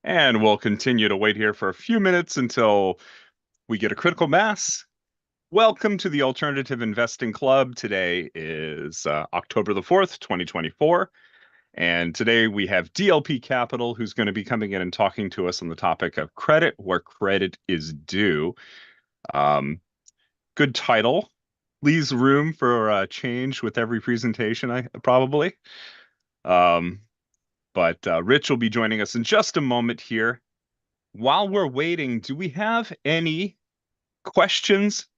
And we'll continue to wait here for a few minutes until we get a critical mass. Welcome to the Alternative Investing Club. Today is October the 4th, 2024. And today we have DLP Capital, who's going to be coming in and talking to us on the topic of credit, where credit is due. Good title. Leaves room for change with every presentation, probably. But Rich will be joining us in just a moment here. While we're waiting, do we have any questions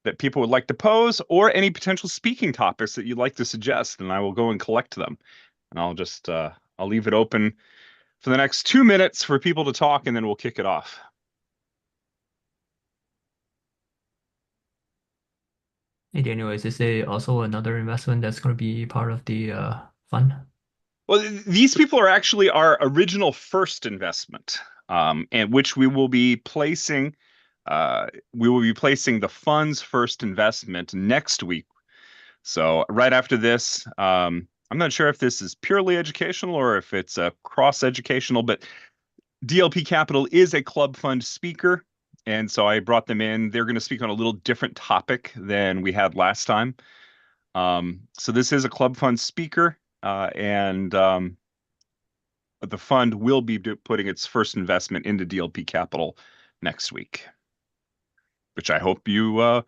that people would like to pose or any potential speaking topics that you'd like to suggest? And I will go and collect them. And I'll leave it open for the next 2 minutes for people to talk, and then we'll kick it off. Hey Daniel, is this also another investment that's going to be part of the fund? Well, these people are actually our original first investment, and which we will be placing. We will be placing the fund's first investment next week. So right after this, I'm not sure if this is purely educational or if it's a cross-educational, but DLP Capital is a club fund speaker, and so I brought them in. They're going to speak on a little different topic than we had last time. So this is a club fund speaker, and the fund will be putting its first investment into DLP Capital next week, which I hope you are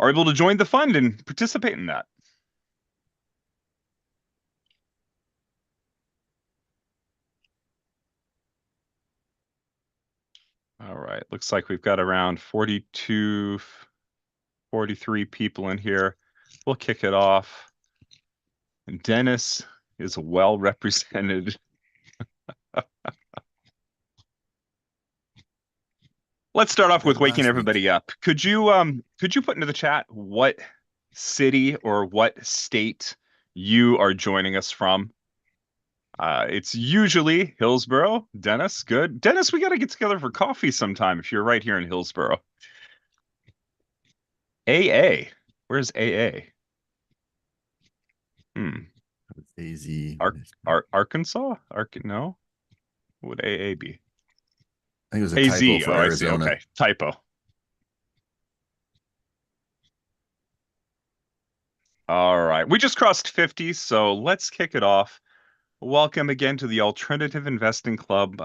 able to join the fund and participate in that. All right, looks like we've got around 42, 43 people in here. We'll kick it off. And Dennis is well represented. Let's start off with Than waking last week. everybody up. Could you put into the chat what city or what state you are joining us from? It's usually Hillsboro. Dennis, good. Dennis, we got to get together for coffee sometime if you're right here in Hillsboro. AA. Where's AA? Hmm. AZ. Arkansas? No. What would AA be? I think it was a typo AZ. for Oh, I see. Arizona. Okay. Typo. All right. We just crossed 50, so let's kick it off. Welcome again to the Alternative Investing Club.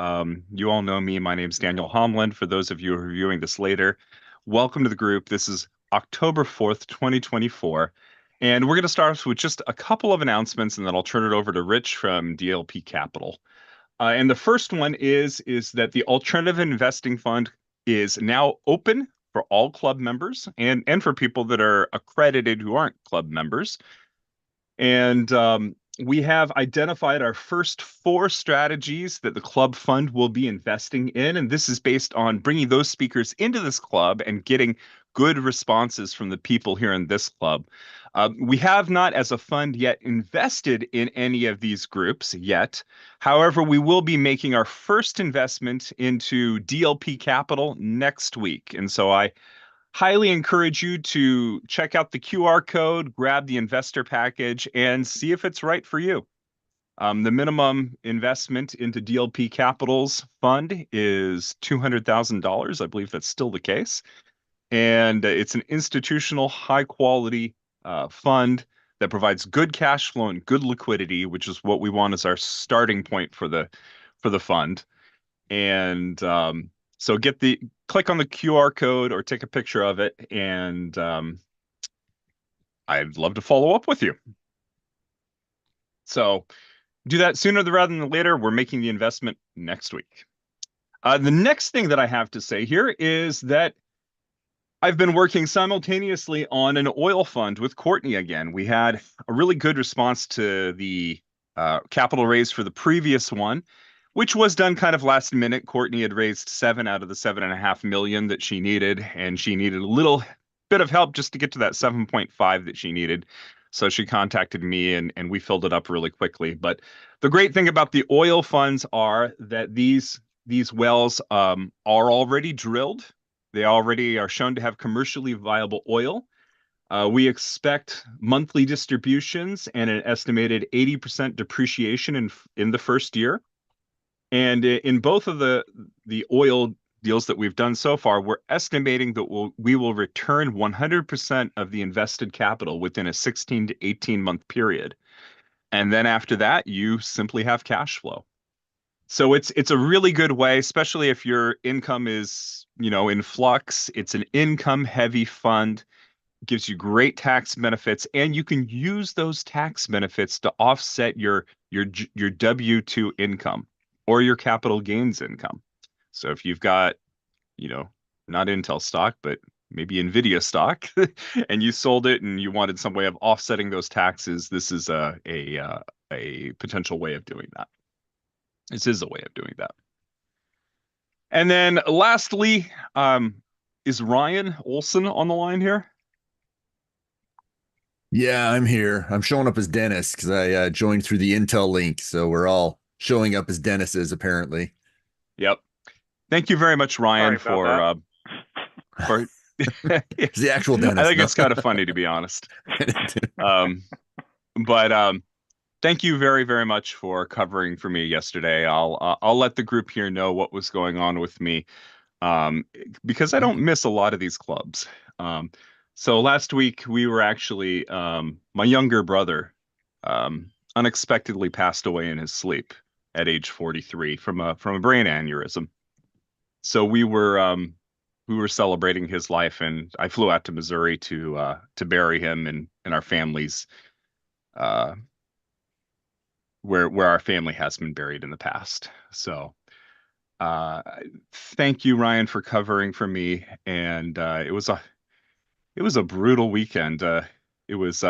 You all know me. My name's Daniel Homland. For those of you who are viewing this later, welcome to the group. This is October 4th, 2024. And we're going to start off with just a couple of announcements, and then I'll turn it over to Rich from DLP Capital. And the first one is that the Alternative Investing Fund is now open for all club members and for people that are accredited who aren't club members. And we have identified our first 4 strategies that the club fund will be investing in. And this is based on bringing those speakers into this club and getting good responses from the people here in this club. We have not, as a fund, yet invested in any of these groups yet. However, we will be making our first investment into DLP Capital next week. And so I highly encourage you to check out the QR code, grab the investor package, and see if it's right for you. The minimum investment into DLP Capital's fund is $200,000. I believe that's still the case. And it's an institutional, high quality fund that provides good cash flow and good liquidity, which is what we want as our starting point for the fund. And so click on the QR code or take a picture of it, and I'd love to follow up with you. So do that sooner rather than later. We're making the investment next week. The next thing that I have to say here is that I've been working simultaneously on an oil fund with Courtney again. We had a really good response to the capital raise for the previous one, which was done kind of last minute. Courtney had raised 7 out of the 7.5 million that she needed, and she needed a little bit of help just to get to that 7.5 that she needed. So she contacted me, and we filled it up really quickly. But the great thing about the oil funds are that these wells are already drilled. They already are shown to have commercially viable oil. We expect monthly distributions and an estimated 80% depreciation in the first year. And in both of the oil deals that we've done so far, we're estimating that we will return 100% of the invested capital within a 16 to 18 month period. And then after that, you simply have cash flow. So it's a really good way, especially if your income is, in flux. It's an income heavy fund, gives you great tax benefits, and you can use those tax benefits to offset your W-2 income or your capital gains income. So if you've got, not Intel stock, but maybe Nvidia stock, and you sold it and you wanted some way of offsetting those taxes, this is a potential way of doing that. This is a way of doing that. And then lastly, is Ryan Olson on the line here? Yeah, I'm here. I'm showing up as Dennis because I joined through the Intel link. So we're all showing up as Dennis's apparently. Yep. Thank you very much, Ryan, for It's the actual Dennis. I think it's kind of funny, to be honest. But thank you very, very much for covering for me yesterday. I'll let the group here know what was going on with me, because I don't miss a lot of these clubs. So last week we were actually, my younger brother unexpectedly passed away in his sleep at age 43 from a brain aneurysm. So we were celebrating his life, and I flew out to Missouri to bury him in our family's where our family has been buried in the past. So thank you, Ryan, for covering for me. And it was a brutal weekend. It was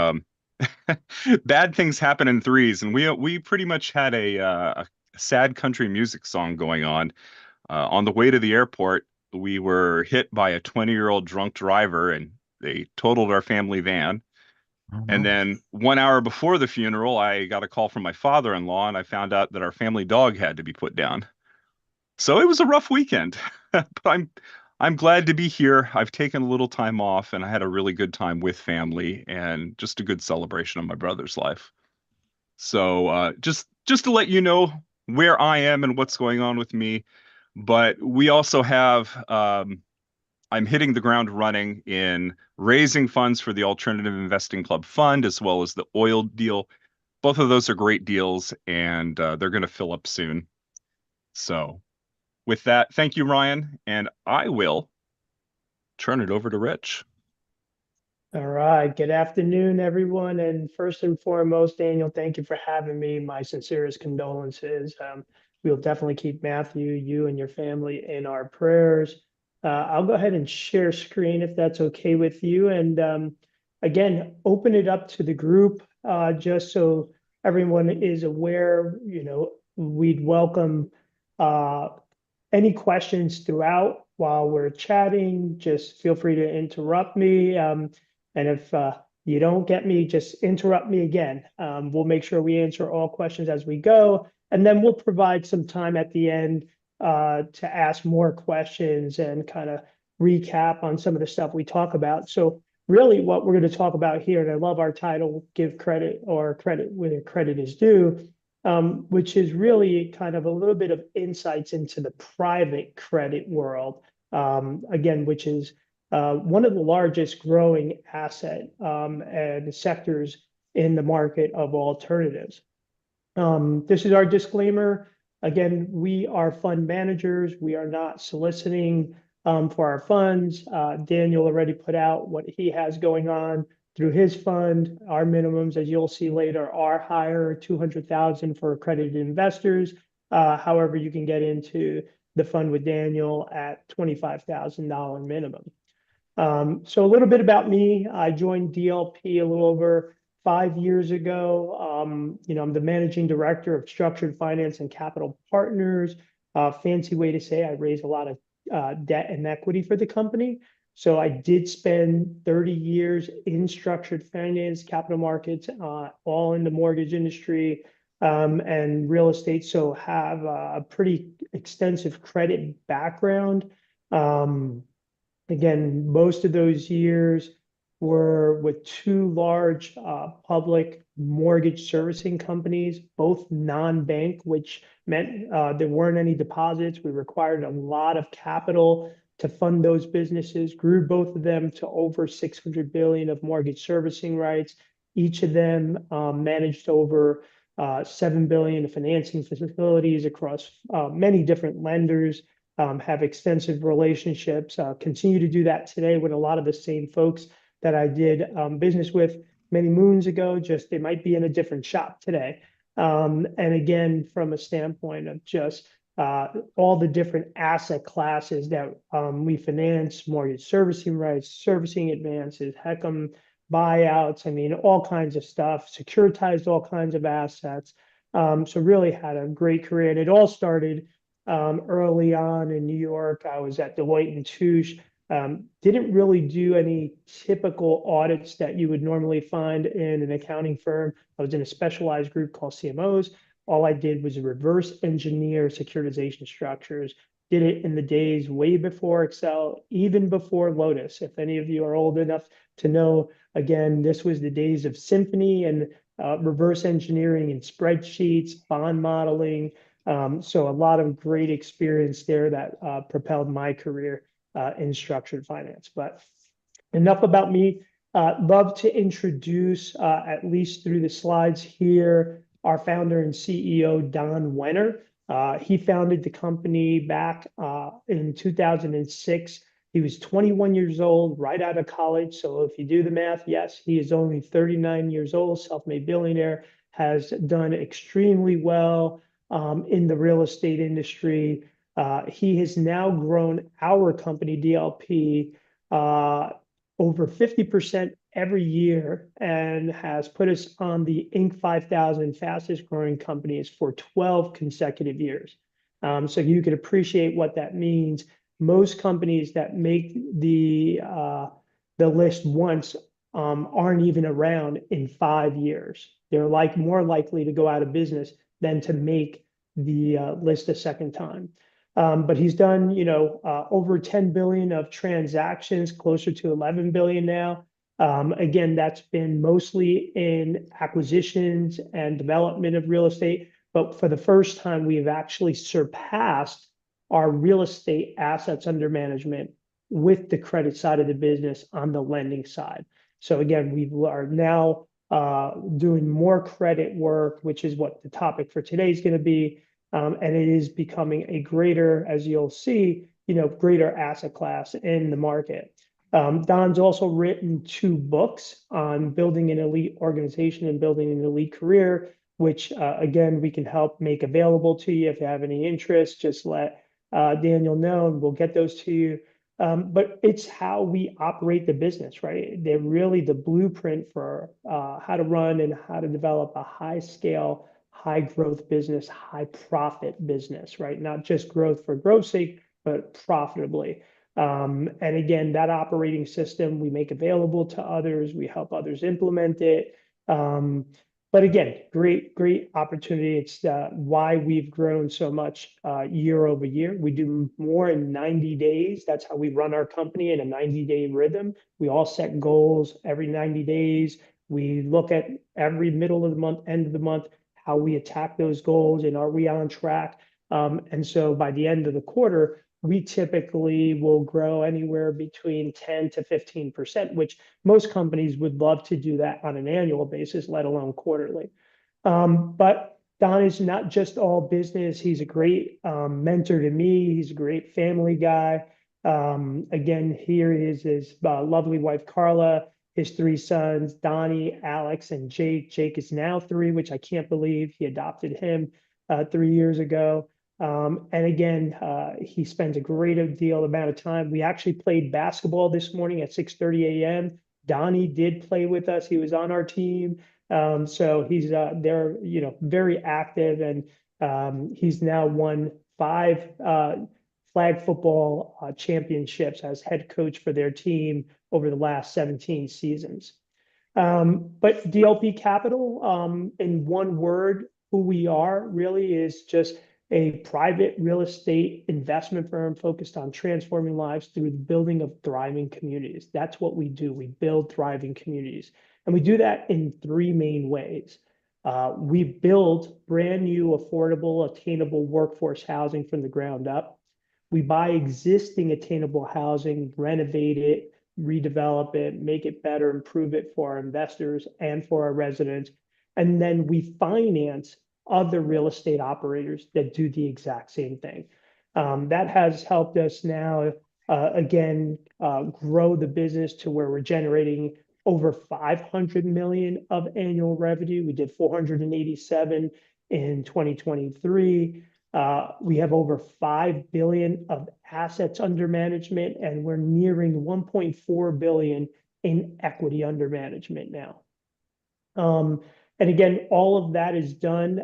bad things happen in threes, and we pretty much had a sad country music song going on. On the way to the airport, we were hit by a 20-year-old drunk driver, and they totaled our family van. Oh, And no. then 1 hour before the funeral, I got a call from my father-in-law, and I found out that our family dog had to be put down. So it was a rough weekend, but I'm glad to be here. I've taken a little time off, and I had a really good time with family and just a good celebration of my brother's life. So just to let you know where I am and what's going on with me. But we also have I'm hitting the ground running in raising funds for the Alternative Investing Club Fund, as well as the oil deal. Both of those are great deals, and they're going to fill up soon. So with that, thank you, Ryan, and I will turn it over to Rich. All right. Good afternoon, everyone. And first and foremost, Daniel, thank you for having me. My sincerest condolences. We'll definitely keep Matthew, you and your family in our prayers. I'll go ahead and share screen if that's okay with you. And again, open it up to the group just so everyone is aware. We'd welcome any questions throughout while we're chatting. Just feel free to interrupt me. And if you don't get me, just interrupt me again. We'll make sure we answer all questions as we go. And then we'll provide some time at the end to ask more questions and kind of recap on some of the stuff we talk about. So really what we're going to talk about here, and I love our title, Give Credit or Credit Where Credit is Due, which is really kind of a little bit of insights into the private credit world, again, which is one of the largest growing asset and sectors in the market of alternatives. This is our disclaimer. Again, we are fund managers. We are not soliciting for our funds. Daniel already put out what he has going on through his fund. Our minimums, as you'll see later, are higher, $200,000 for accredited investors. However, you can get into the fund with Daniel at $25,000 minimum. So a little bit about me. I joined DLP a little over 5 years ago. I'm the managing director of Structured Finance and Capital Partners. Fancy way to say I raise a lot of debt and equity for the company. So I did spend 30 years in structured finance, capital markets, all in the mortgage industry and real estate. So have a pretty extensive credit background. Again, most of those years were with two large public mortgage servicing companies, both non-bank, which meant there weren't any deposits. We required a lot of capital to fund those businesses, grew both of them to over 600 billion of mortgage servicing rights. Each of them managed over 7 billion of financing facilities across many different lenders, have extensive relationships, continue to do that today with a lot of the same folks that I did business with many moons ago, just they might be in a different shop today. And again, from a standpoint of just all the different asset classes that we finance, mortgage servicing rights, servicing advances, HECM buyouts, I mean, all kinds of stuff, securitized all kinds of assets. So really had a great career. And it all started early on in New York. I was at Deloitte & Touche. Didn't really do any typical audits that you would normally find in an accounting firm. I was in a specialized group called CMOs. All I did was reverse engineer securitization structures. Did it in the days way before Excel, even before Lotus. If any of you are old enough to know, again, this was the days of Symphony and reverse engineering and spreadsheets, bond modeling. So a lot of great experience there that propelled my career in structured finance. But enough about me. Love to introduce, at least through the slides here, our founder and CEO, Don Wenner. He founded the company back in 2006. He was 21 years old, right out of college. So if you do the math, yes, he is only 39 years old, self-made billionaire, has done extremely well in the real estate industry. He has now grown our company, DLP, over 50% every year and has put us on the Inc. 5000 fastest growing companies for 12 consecutive years. So you can appreciate what that means. Most companies that make the list once aren't even around in 5 years. They're more likely to go out of business than to make the list a second time. But he's done, over 10 billion of transactions, closer to 11 billion now. Again, that's been mostly in acquisitions and development of real estate. But for the first time, we've actually surpassed our real estate assets under management with the credit side of the business on the lending side. So again, we are now doing more credit work, which is what the topic for today is going to be. And it is becoming a greater, as you'll see, greater asset class in the market. Don's also written 2 books on building an elite organization and building an elite career, which, again, we can help make available to you. If you have any interest, just let Daniel know and we'll get those to you. But it's how we operate the business, right? They're really the blueprint for how to run and how to develop a high scale, high growth business, high profit business, right? Not just growth for growth's sake, but profitably. And again, that operating system we make available to others. We help others implement it. But again, great opportunity. It's why we've grown so much year over year. We do more in 90 days. That's how we run our company in a 90-day rhythm. We all set goals every 90 days. We look at every middle of the month, end of the month, how we attack those goals and are we on track. And so by the end of the quarter, we typically will grow anywhere between 10 to 15%, which most companies would love to do that on an annual basis, let alone quarterly. But Don is not just all business. He's a great mentor to me. He's a great family guy. Again, here is his lovely wife, Carla, his 3 sons, Donnie, Alex, and Jake. Jake is now 3, which I can't believe. He adopted him 3 years ago. And again, he spends a great deal amount of time. We actually played basketball this morning at 6:30 a.m. Donnie did play with us. He was on our team. So he's they're very active, and he's now won 5 flag football championships as head coach for their team over the last 17 seasons. But DLP Capital, in one word, who we are really is just a private real estate investment firm focused on transforming lives through the building of thriving communities. That's what we do. We build thriving communities. And we do that in three main ways. We build brand new, affordable, attainable workforce housing from the ground up. We buy existing attainable housing, renovate it, redevelop it, make it better, improve it for our investors and for our residents. And then we finance other real estate operators that do the exact same thing. That has helped us now, grow the business to where we're generating over 500 million of annual revenue. We did 487 in 2023. We have over 5 billion of assets under management, and we're nearing 1.4 billion in equity under management now. And again, all of that is done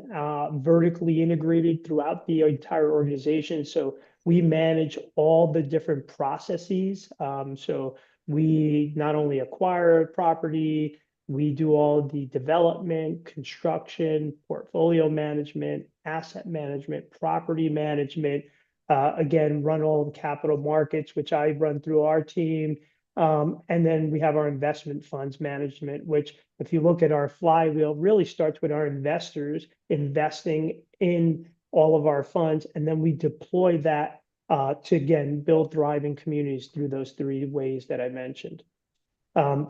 vertically integrated throughout the entire organization. So we manage all the different processes. So we not only acquire property, we do all the development, construction, portfolio management, asset management, property management, again, run all the capital markets, which I run through our team. And then we have our investment funds management, which if you look at our flywheel, really starts with our investors investing in all of our funds. And then we deploy that to, again, build thriving communities through those three ways that I mentioned.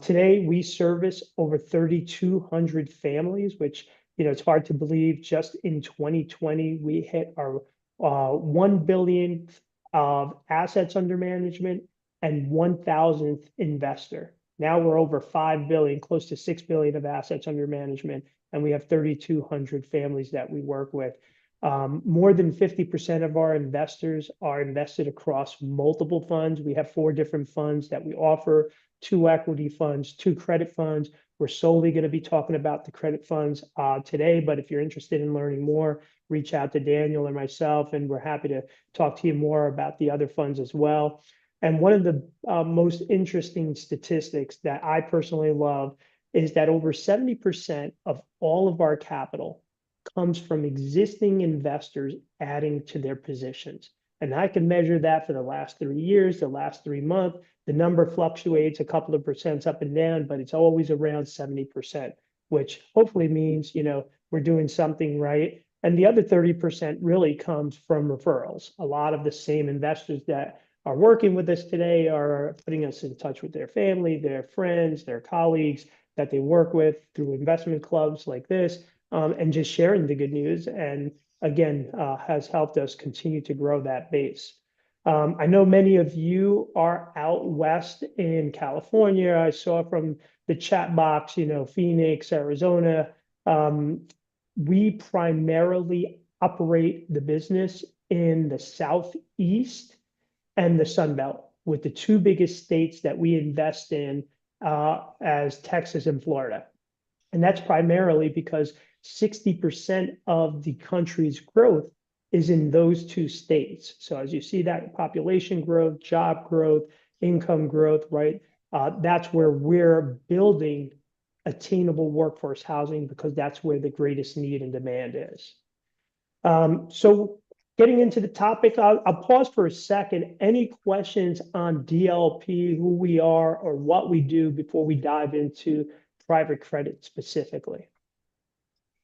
Today, we service over 3,200 families, which, it's hard to believe. Just in 2020, we hit our 1 billion of assets under management and 1,000th investor. Now we're over 5 billion, close to 6 billion of assets under management, and we have 3,200 families that we work with. More than 50% of our investors are invested across multiple funds. We have 4 different funds that we offer, 2 equity funds, 2 credit funds. We're solely going to be talking about the credit funds today, but if you're interested in learning more, reach out to Daniel or myself, and we're happy to talk to you more about the other funds as well. And one of the most interesting statistics that I personally love is that over 70% of all of our capital comes from existing investors adding to their positions. And I can measure that for the last 3 years, the last 3 months. The number fluctuates a couple of percents up and down, but it's always around 70%, which hopefully means, we're doing something right. And the other 30% really comes from referrals. A lot of the same investors that are working with us today are putting us in touch with their family, their friends, their colleagues that they work with through investment clubs like this, and just sharing the good news. And again, has helped us continue to grow that base. I know many of you are out west in California. I saw from the chat box, Phoenix, Arizona. We primarily operate the business in the Southeast and the Sun Belt, with the 2 biggest states that we invest in as Texas and Florida. And that's primarily because 60% of the country's growth is in those 2 states. So as you see that population growth, job growth, income growth, right? That's where we're building attainable workforce housing, because that's where the greatest need and demand is. So getting into the topic, I'll pause for a second. Any questions on DLP, who we are or what we do, before we dive into private credit specifically?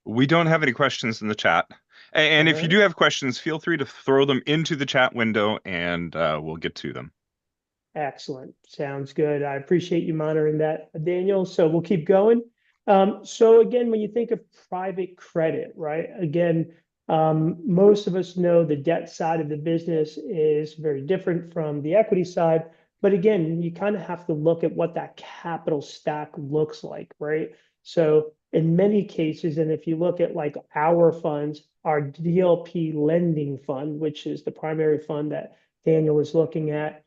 We don't have any questions in the chat. And if you do have questions, feel free to throw them into the chat window and we'll get to them. Excellent. Sounds good. I appreciate you monitoring that, Daniel. So we'll keep going. So again, when you think of private credit, right? Again, most of us know the debt side of the business is very different from the equity side. But again, you kind of have to look at what that capital stack looks like, right? So in many cases, and if you look at like our funds, our DLP lending fund, which is the primary fund that Daniel is looking at,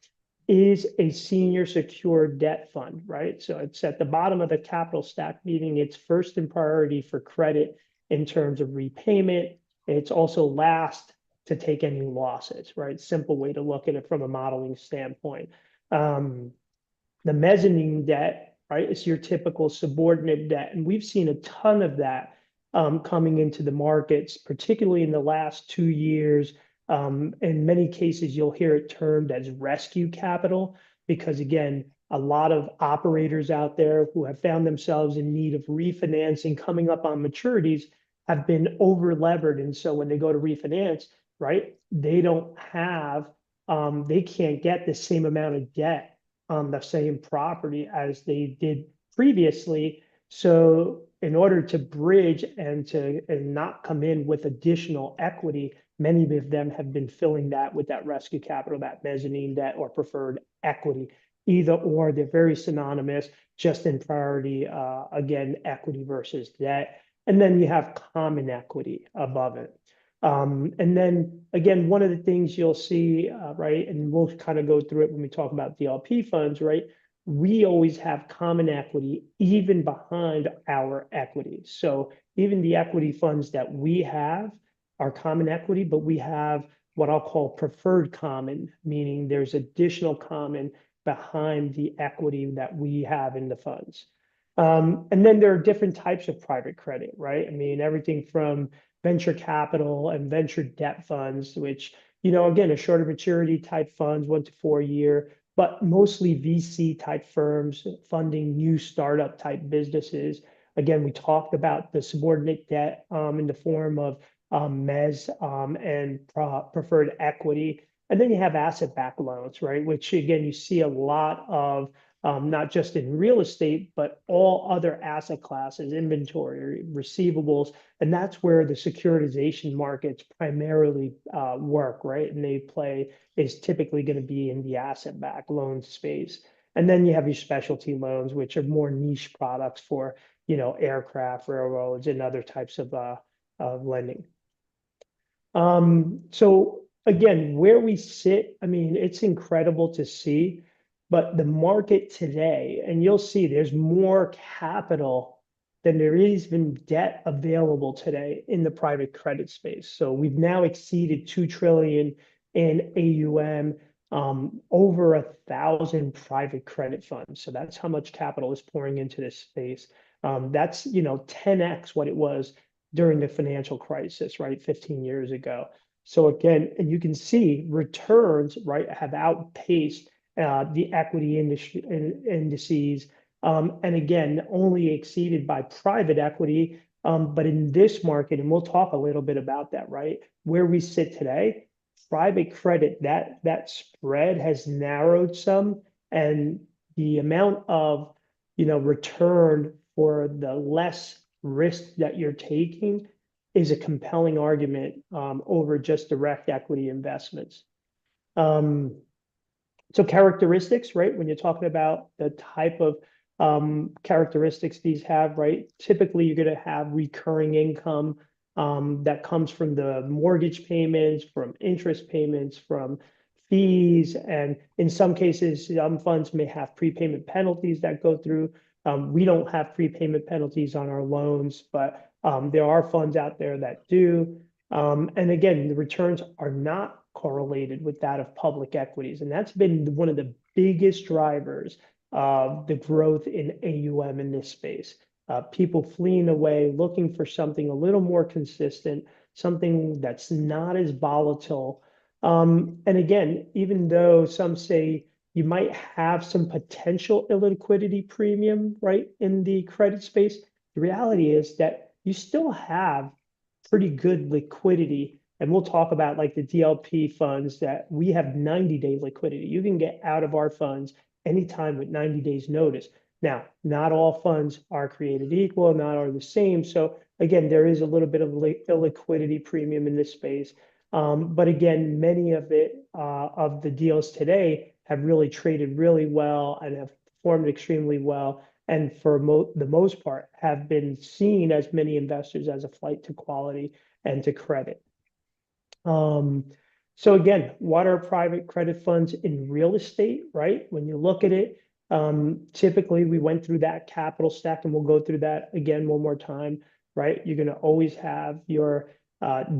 is a senior secured debt fund, right? So it's at the bottom of the capital stack, meaning it's first in priority for credit in terms of repayment. It's also last to take any losses, right? Simple way to look at it from a modeling standpoint. The mezzanine debt, right, is your typical subordinate debt. And we've seen a ton of that coming into the markets, particularly in the last 2 years. In many cases, you'll hear it termed as rescue capital, because again, a lot of operators out there who have found themselves in need of refinancing coming up on maturities have been over levered. And so when they go to refinance, right, they don't have, they can't get the same amount of debt on the same property as they did previously. So in order to bridge and not come in with additional equity, many of them have been filling that with that rescue capital, that mezzanine debt or preferred equity. Either or, they're very synonymous, just in priority, again, equity versus debt. And then you have common equity above it. And then again, one of the things you'll see, right, and we'll kind of go through it when we talk about DLP funds, right? We always have common equity even behind our equity. So even the equity funds that we have are common equity, but we have what I'll call preferred common, meaning there's additional common behind the equity that we have in the funds. And then there are different types of private credit, right? I mean, everything from venture capital and venture debt funds, which, again, are shorter maturity type funds, 1 to 4 year, but mostly VC type firms funding new startup type businesses. Again, we talked about the subordinate debt in the form of mezz and preferred equity. And then you have asset-backed loans, right? Which again, you see a lot of, not just in real estate, but all other asset classes, inventory, receivables. And that's where the securitization markets primarily work, right? And they play is typically going to be in the asset-backed loan space. And then you have your specialty loans, which are more niche products for, aircraft, railroads, and other types of lending. So again, where we sit, I mean, it's incredible to see, but the market today, and you'll see there's more capital than there is even debt available today in the private credit space. So we've now exceeded 2 trillion in AUM, over 1,000 private credit funds. So that's how much capital is pouring into this space. That's 10x what it was during the financial crisis, right, 15 years ago. So again, and you can see returns, right, have outpaced the equity industry indices, and again, only exceeded by private equity. But in this market, and we'll talk a little bit about that, right, where we sit today, private credit, that spread has narrowed some, and the amount of return for the less risk that you're taking is a compelling argument over just direct equity investments. So characteristics, right? When you're talking about the type of characteristics these have, right? Typically, you're going to have recurring income that comes from the mortgage payments, from interest payments, from fees, and in some cases, some funds may have prepayment penalties that go through. We don't have prepayment penalties on our loans, but there are funds out there that do. And again, the returns are not correlated with that of public equities. And that's been one of the biggest drivers of the growth in AUM in this space. People fleeing away, looking for something a little more consistent, something that's not as volatile. And again, even though some say you might have some potential illiquidity premium, right, in the credit space, the reality is that you still have pretty good liquidity. And we'll talk about like the DLP funds that we have 90-day liquidity. You can get out of our funds anytime with 90 days notice. Now, not all funds are created equal, not all are the same. So again, there is a little bit of illiquidity premium in this space. But again, many of the deals today have really traded really well and have performed extremely well. And for the most part, have been seen as many investors as a flight to quality and to credit. So again, what are private credit funds in real estate, right? When you look at it, typically we went through that capital stack, and we'll go through that again one more time, right? You're going to always have your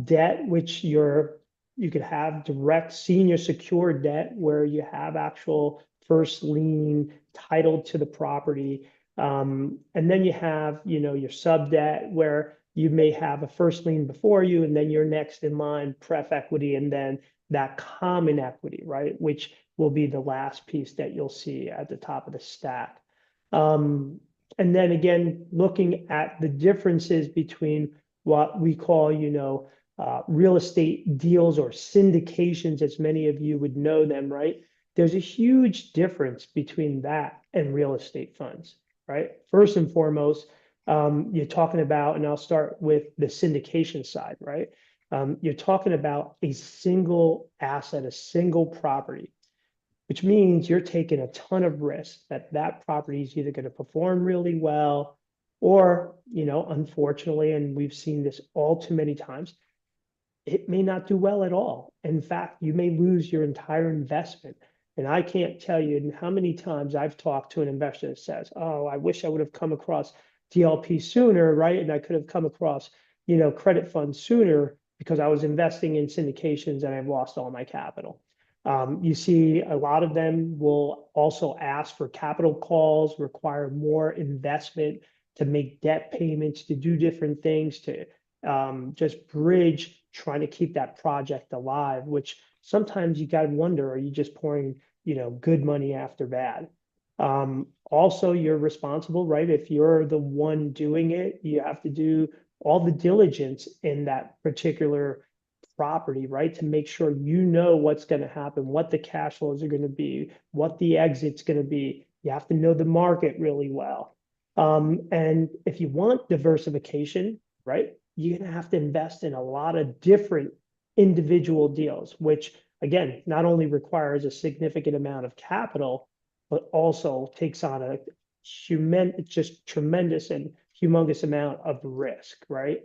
debt, which you could have direct senior secured debt where you have actual first lien title to the property. And then you have, your sub debt where you may have a first lien before you, and then you're next in line, pref equity, and then that common equity, right? Which will be the last piece that you'll see at the top of the stack. And then again, looking at the differences between what we call, real estate deals or syndications, as many of you would know them, right? There's a huge difference between that and real estate funds, right? First and foremost, you're talking about, and I'll start with the syndication side, right? You're talking about a single asset, a single property, which means you're taking a ton of risk that that property is either going to perform really well or, unfortunately, and we've seen this all too many times, it may not do well at all. In fact, you may lose your entire investment. And I can't tell you how many times I've talked to an investor that says, oh, I wish I would have come across DLP sooner, right? And I could have come across, credit funds sooner because I was investing in syndications and I've lost all my capital. You see a lot of them will also ask for capital calls, require more investment to make debt payments, to do different things, to just bridge, trying to keep that project alive, which sometimes you got to wonder, are you just pouring, good money after bad? Also, you're responsible, right? If you're the one doing it, you have to do all the diligence in that particular property, right? To make sure you know what's going to happen, what the cash flows are going to be, what the exit's going to be. You have to know the market really well. And if you want diversification, right, you're going to have to invest in a lot of different individual deals, which again, not only requires a significant amount of capital, but also takes on a just tremendous and humongous amount of risk, right?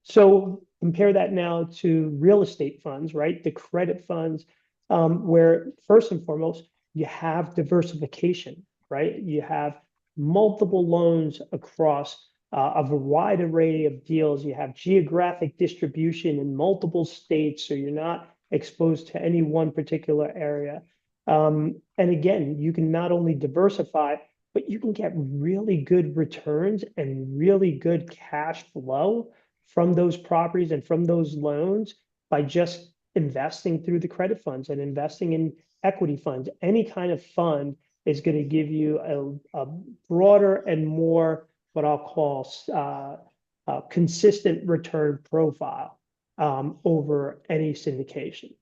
So compare that now to real estate funds, right? The credit funds, where first and foremost, you have diversification, right? You have multiple loans across a wide array of deals. You have geographic distribution in multiple states, so you're not exposed to any one particular area. And again, you can not only diversify, but you can get really good returns and really good cash flow from those properties and from those loans by just investing through the credit funds and investing in equity funds. Any kind of fund is going to give you a broader and more what I'll call consistent return profile over any syndication.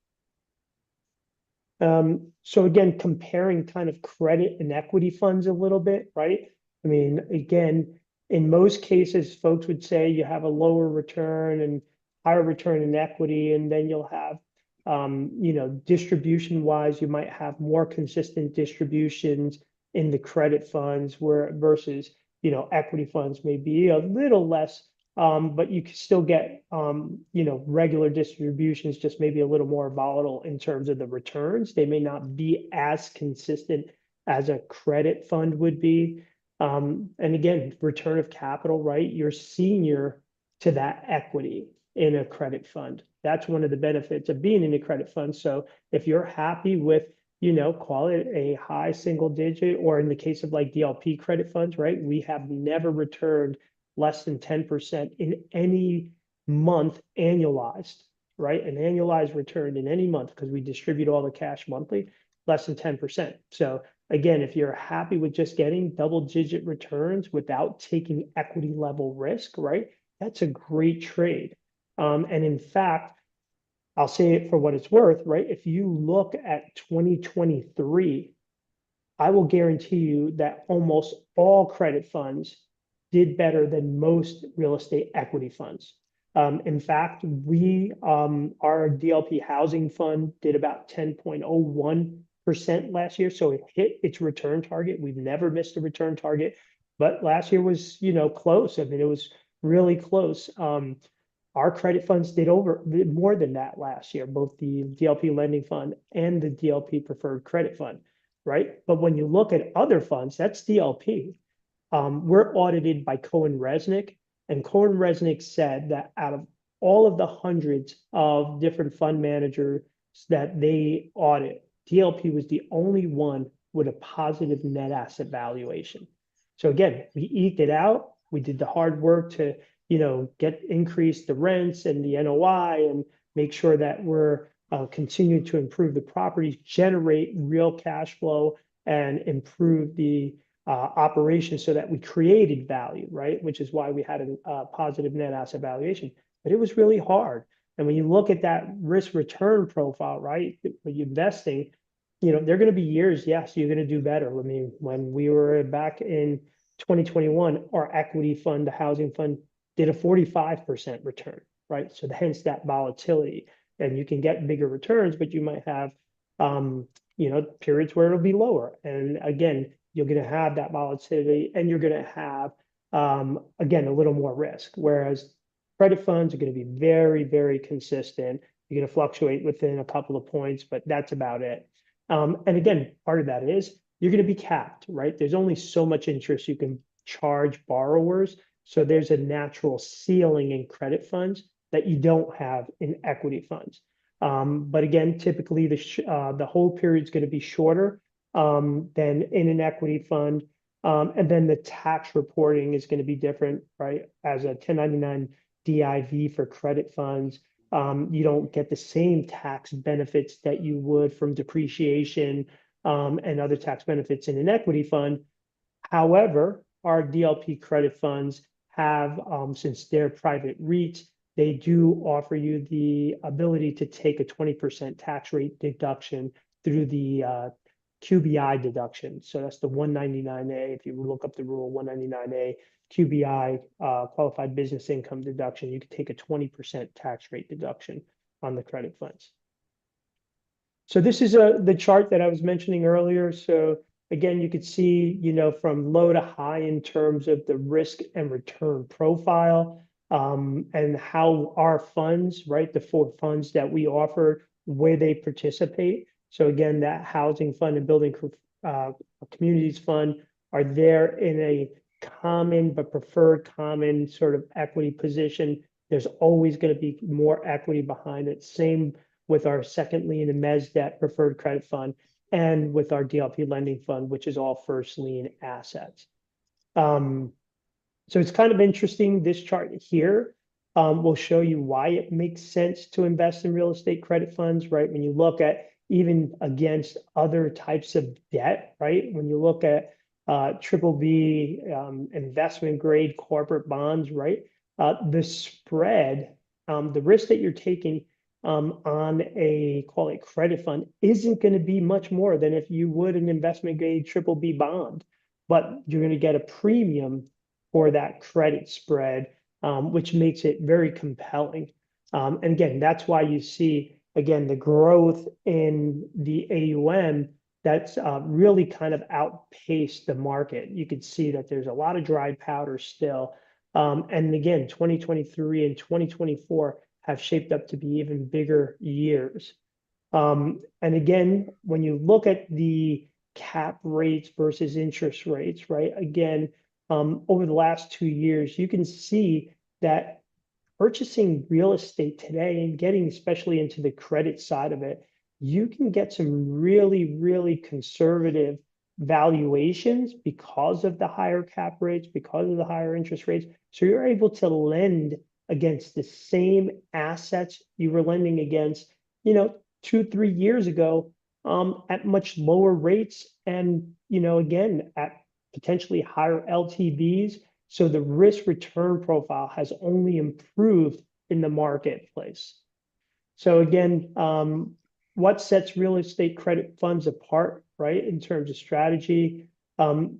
So again, comparing kind of credit and equity funds a little bit, right? I mean, again, in most cases, folks would say you have a lower return and higher return in equity, and then you'll have, distribution wise, you might have more consistent distributions in the credit funds versus, equity funds may be a little less, but you can still get, regular distributions, just maybe a little more volatile in terms of the returns. They may not be as consistent as a credit fund would be. And again, return of capital, right? You're senior to that equity in a credit fund. That's one of the benefits of being in a credit fund. So if you're happy with, call it a high single digit, or in the case of like DLP credit funds, right? We have never returned less than 10% in any month annualized, right? An annualized return in any month, because we distribute all the cash monthly, less than 10%. So again, if you're happy with just getting double-digit returns without taking equity level risk, right? That's a great trade. And in fact, I'll say it for what it's worth, right? If you look at 2023, I will guarantee you that almost all credit funds did better than most real estate equity funds. In fact, our DLP housing fund did about 10.01% last year. So it hit its return target. We've never missed a return target, but last year was, close. I mean, it was really close. Our credit funds did more than that last year, both the DLP lending fund and the DLP preferred credit fund, right? But when you look at other funds, that's DLP. We're audited by Cohen Resnick, and Cohen Resnick said that out of all of the hundreds of different fund managers that they audit, DLP was the only one with a positive net asset valuation. So again, we eked it out. We did the hard work to, increase the rents and the NOI and make sure that we're continuing to improve the properties, generate real cash flow, and improve the operation so that we created value, right? Which is why we had a positive net asset valuation. But it was really hard. And when you look at that risk return profile, right, when you're investing, there are going to be years, yes, you're going to do better. I mean, when we were back in 2021, our equity fund, the housing fund, did a 45% return, right? So hence that volatility. And you can get bigger returns, but you might have, periods where it'll be lower. And again, you're going to have that volatility and you're going to have, again, a little more risk. Whereas credit funds are going to be very, very consistent. You're going to fluctuate within a couple of points, but that's about it. And again, part of that is you're going to be capped, right? There's only so much interest you can charge borrowers. So there's a natural ceiling in credit funds that you don't have in equity funds. But again, typically the hold period is going to be shorter than in an equity fund. And then the tax reporting is going to be different, right? As a 1099 DIV for credit funds, you don't get the same tax benefits that you would from depreciation and other tax benefits in an equity fund. However, our DLP credit funds have, since they're private REITs, they do offer you the ability to take a 20% tax rate deduction through the QBI deduction. So that's the 199A. If you look up the rule 199A, QBI, qualified business income deduction, you could take a 20% tax rate deduction on the credit funds. So this is the chart that I was mentioning earlier. So again, you could see, from low to high in terms of the risk and return profile, and how our funds, right, the 4 funds that we offer, where they participate. So again, that housing fund and building communities fund are there in a common but preferred common sort of equity position. There's always going to be more equity behind it. Same with our second lien and mezz debt preferred credit fund, and with our DLP lending fund, which is all first lien assets. So it's kind of interesting. This chart here will show you why it makes sense to invest in real estate credit funds, right? When you look at even against other types of debt, right? When you look at BBB investment grade corporate bonds, right? The spread, the risk that you're taking on a, call it credit fund, isn't going to be much more than if you would an investment grade BBB bond, but you're going to get a premium for that credit spread, which makes it very compelling. And again, that's why you see, again, the growth in the AUM that's really kind of outpaced the market. You can see that there's a lot of dry powder still. And again, 2023 and 2024 have shaped up to be even bigger years. And again, when you look at the cap rates versus interest rates, right? Again, over the last 2 years, you can see that purchasing real estate today and getting especially into the credit side of it, you can get some really, really conservative valuations because of the higher cap rates, because of the higher interest rates. So you're able to lend against the same assets you were lending against, 2-3 years ago, at much lower rates and, again, at potentially higher LTVs. So the risk return profile has only improved in the marketplace. So again, what sets real estate credit funds apart, right, in terms of strategy?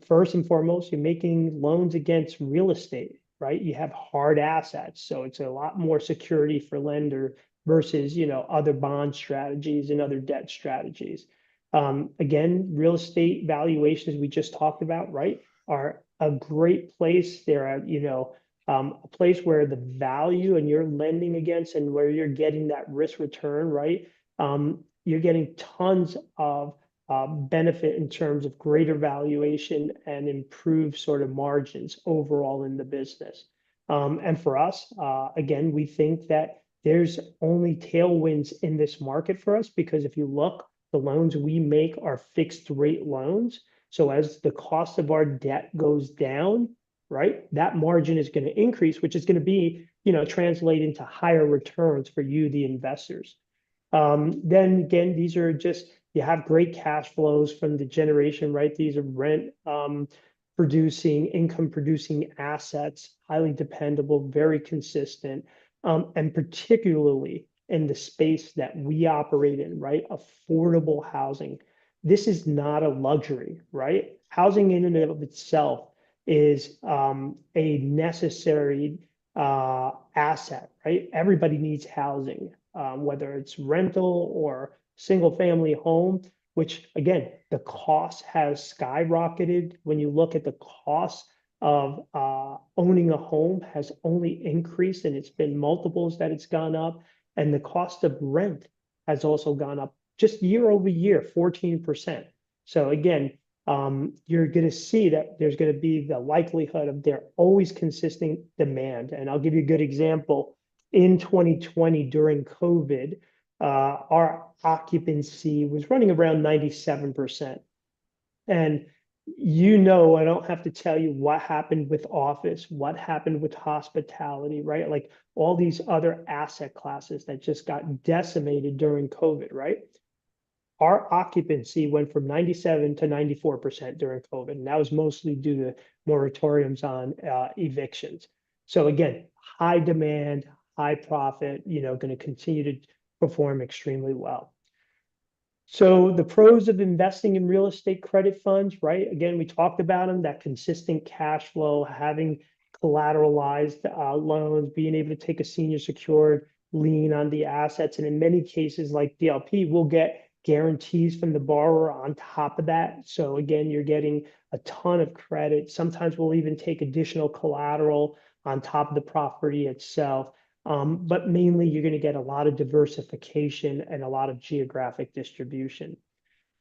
First and foremost, you're making loans against real estate, right? You have hard assets, so it's a lot more security for lender versus, other bond strategies and other debt strategies. Again, real estate valuations we just talked about, right, are a great place. They're a place where the value and you're lending against and where you're getting that risk return, right? You're getting tons of benefit in terms of greater valuation and improved sort of margins overall in the business. And for us, again, we think that there's only tailwinds in this market for us, because if you look, the loans we make are fixed rate loans. So as the cost of our debt goes down, right? That margin is going to increase, which is going to be, translate into higher returns for you, the investors. Then again, these are just, you have great cash flows from the generation, right? These are rent producing, income producing assets, highly dependable, very consistent, and particularly in the space that we operate in, right? Affordable housing. This is not a luxury, right? Housing in and of itself is a necessary asset, right? Everybody needs housing, whether it's rental or single family home, which again, the cost has skyrocketed. When you look at the cost of owning a home has only increased, and it's been multiples that it's gone up. And the cost of rent has also gone up just year over year, 14%. So again, you're going to see that there's going to be the likelihood of there always consistent demand. And I'll give you a good example. In 2020, during COVID, our occupancy was running around 97%. And I don't have to tell you what happened with office, what happened with hospitality, right? Like all these other asset classes that just got decimated during COVID, right? Our occupancy went from 97 to 94% during COVID, and that was mostly due to moratoriums on evictions. So again, high demand, high profit, going to continue to perform extremely well. So the pros of investing in real estate credit funds, right? Again, we talked about them, that consistent cash flow, having collateralized loans, being able to take a senior secured lien on the assets. And in many cases like DLP, we'll get guarantees from the borrower on top of that. So again, you're getting a ton of credit. Sometimes we'll even take additional collateral on top of the property itself. But mainly you're going to get a lot of diversification and a lot of geographic distribution.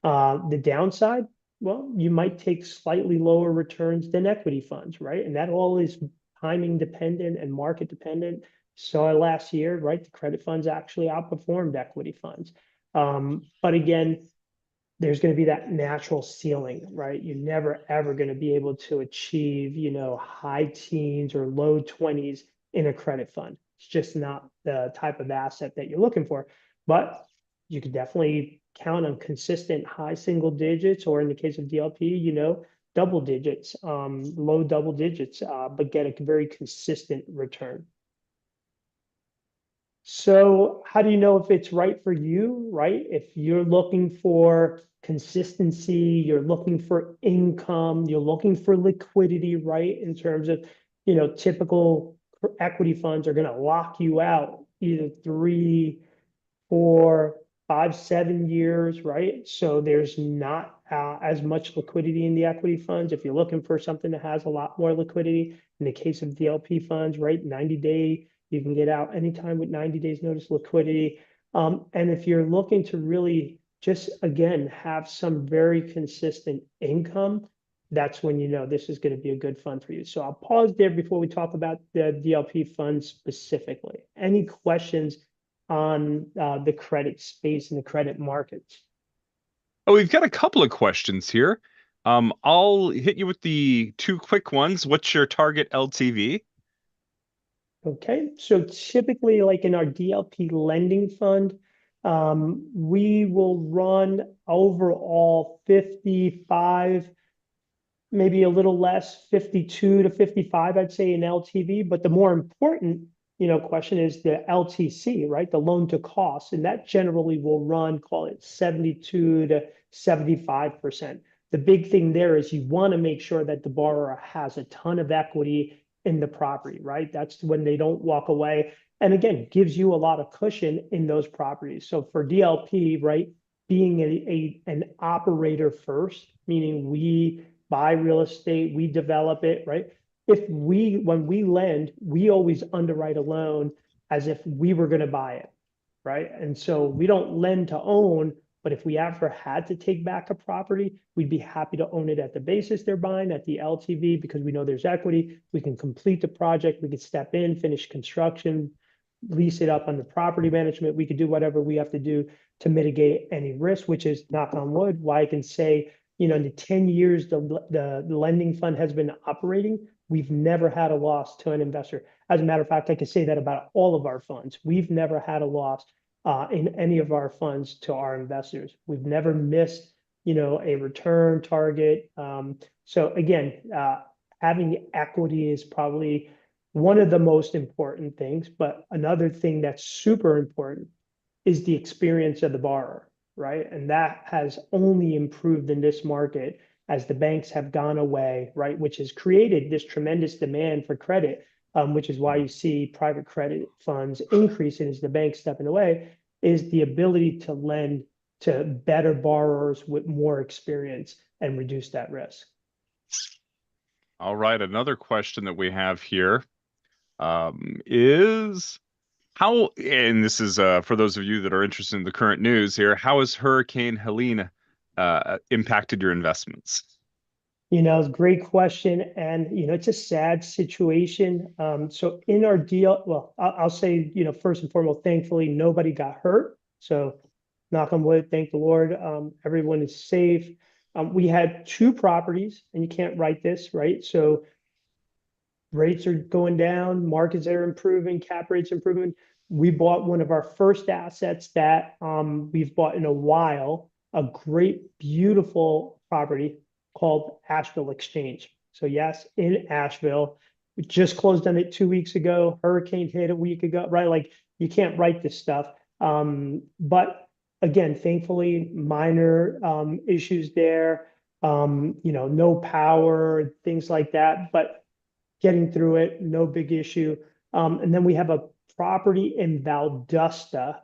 The downside, well, you might take slightly lower returns than equity funds, right? And that all is timing dependent and market dependent. So last year, right, the credit funds actually outperformed equity funds. But again, there's going to be that natural ceiling, right? You're never, ever going to be able to achieve, high teens or low 20s in a credit fund. It's just not the type of asset that you're looking for. But you can definitely count on consistent high single digits, or in the case of DLP, double digits, low double digits, but get a very consistent return. So how do you know if it's right for you, right? If you're looking for consistency, you're looking for income, you're looking for liquidity, right? In terms of, typical equity funds are going to lock you out either 3, 4, 5, 7 years, right? So there's not as much liquidity in the equity funds. If you're looking for something that has a lot more liquidity, in the case of DLP funds, right, 90-day, you can get out anytime with 90 days notice liquidity. And if you're looking to really just, again, have some very consistent income, that's when this is going to be a good fund for you. So I'll pause there before we talk about the DLP fund specifically. Any questions on the credit space and the credit markets? Oh, we've got a couple of questions here. I'll hit you with the 2 quick ones. What's your target LTV? Okay, so typically, like in our DLP lending fund, we will run overall 55, maybe a little less, 52 to 55, I'd say, in LTV. But the more important, question is the LTC, right? The loan to cost. And that generally will run, call it 72 to 75%. The big thing there is you want to make sure that the borrower has a ton of equity in the property, right? That's when they don't walk away. And again, gives you a lot of cushion in those properties. So for DLP, right, being an operator first, meaning we buy real estate, we develop it, right? When we lend, we always underwrite a loan as if we were going to buy it, right? And so we don't lend to own, but if we ever had to take back a property, we'd be happy to own it at the basis they're buying, at the LTV, because we know there's equity. We can complete the project. We could step in, finish construction, lease it up on the property management. We could do whatever we have to do to mitigate any risk, which is, knock on wood, why I can say in the 10 years the lending fund has been operating, we've never had a loss to an investor. As a matter of fact, I can say that about all of our funds. We've never had a loss in any of our funds to our investors. We've never missed, a return target. So again, having equity is probably one of the most important things. But another thing that's super important is the experience of the borrower, right? And that has only improved in this market as the banks have gone away, right? Which has created this tremendous demand for credit, which is why you see private credit funds increasing as the banks stepping away, is the ability to lend to better borrowers with more experience and reduce that risk. All right, another question that we have here is how, and this is for those of you that are interested in the current news here, how has Hurricane Helene impacted your investments? It's a great question. And, it's a sad situation. So in our deal, well, I'll say, first and foremost, thankfully, nobody got hurt. So knock on wood, thank the Lord. Everyone is safe. We had 2 properties, and you can't write this, right? So rates are going down, markets are improving, cap rates improving. We bought one of our first assets that we've bought in a while, a great, beautiful property called Asheville Exchange. So yes, in Asheville, we just closed on it 2 weeks ago. Hurricane hit a week ago, right? Like you can't write this stuff. But again, thankfully, minor issues there. No power, things like that. But getting through it, no big issue. And then we have a property in Valdosta,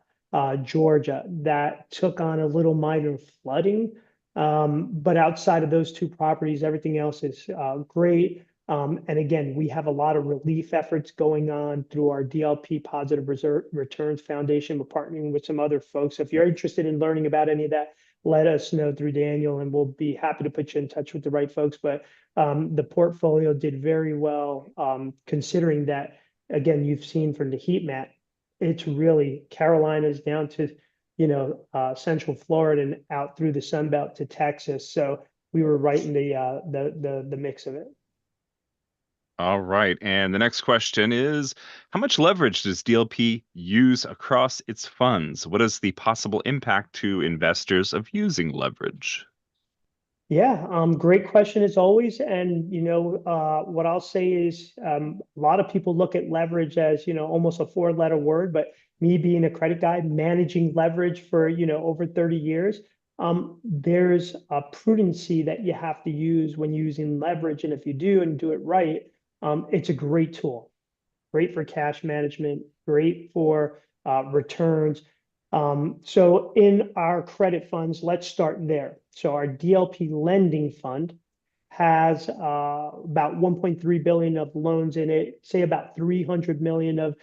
Georgia, that took on a little minor flooding. But outside of those 2 properties, everything else is great. And again, we have a lot of relief efforts going on through our DLP Positive Returns Foundation. We're partnering with some other folks. If you're interested in learning about any of that, let us know through Daniel, and we'll be happy to put you in touch with the right folks. But the portfolio did very well, considering that, again, you've seen from the heat map, it's really Carolinas down to, Central Florida and out through the Sun Belt to Texas. So we were right in the mix of it. All right. And the next question is, how much leverage does DLP use across its funds? What is the possible impact to investors of using leverage? Yeah, great question as always. And, what I'll say is a lot of people look at leverage as, almost a 4-letter word, but me being a credit guy, managing leverage for, over 30 years, there's a prudency that you have to use when using leverage. And if you do and do it right, it's a great tool, great for cash management, great for returns. So in our credit funds, let's start there. So our DLP lending fund has about 1.3 billion of loans in it, say about 300 million of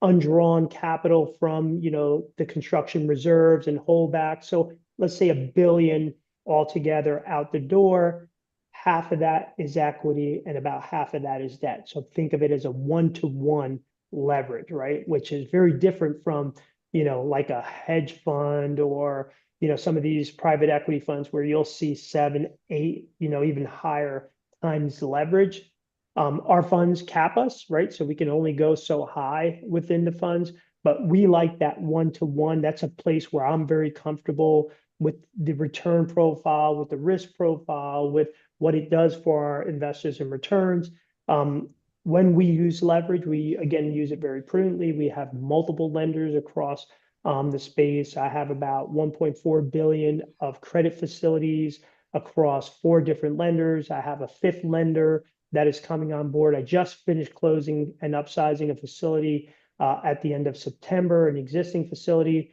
undrawn capital from, the construction reserves and holdback. So let's say $1 billion altogether out the door. Half of that is equity and about half of that is debt. So think of it as a 1-to-1 leverage, right? Which is very different from, like a hedge fund or, some of these private equity funds where you'll see 7, 8, even higher times leverage. Our funds cap us, right? So we can only go so high within the funds, but we like that 1-to-1. That's a place where I'm very comfortable with the return profile, with the risk profile, with what it does for our investors and returns. When we use leverage, we again use it very prudently. We have multiple lenders across the space. I have about 1.4 billion of credit facilities across 4 different lenders. I have a 5th lender that is coming on board. I just finished closing and upsizing a facility at the end of September, an existing facility.